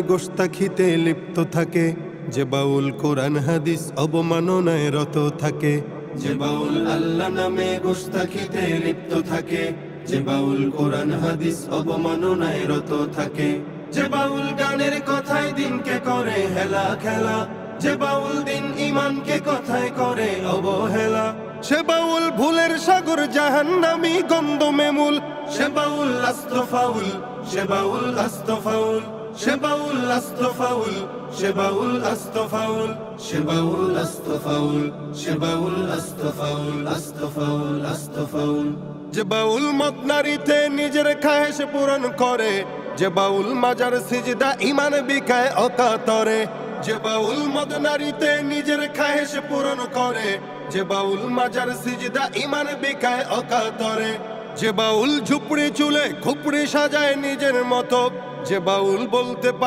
গোস্তাখিতে লিপ্ত থাকে, যে বাউল কোরআন হাদিস অবমাননায় রত থাকে। যে বাউল আল্লাহ নামে গোস্তাখিতে লিপ্ত থাকে, যে বাউল কোরআন হাদিস অবমাননায় রত থাকে। যে বাউল গানের কথায় দিনকে করে হেলা খেলা, যে বাউল দিন ইমানকে কথায় করে অবহেলা। সে বাউল ভুলের সাগর জাহান্নামী গন্ধমে মূল, সে বাউল আস্ত ফাউল, সে বাউল আস্ত ফাউল, সে বাউল আস্ত ফাউল, সে বাউল আস্ত ফাউল, সে বাউল আস্ত ফাউল, সে বাউল আস্ত ফাউল, আস্ত ফাউল, আস্ত ফাউল। যে বাউল মদ নারীতে নিজের খায়েশ পূরণ করে, যে বাউল মাজার সিজদা ইমান বিকায় অকাতরে। যে বাউল মদ নারীতে নিজের খায়েশ পূরণ করে, যে বাউল মাজার সিজদা ইমান বিকায় অকাতরে। যে বাউল ঝুপড়ি চুলে খুপড়ি সাজায় নিজের মতো, যে বাউল বলতে পারে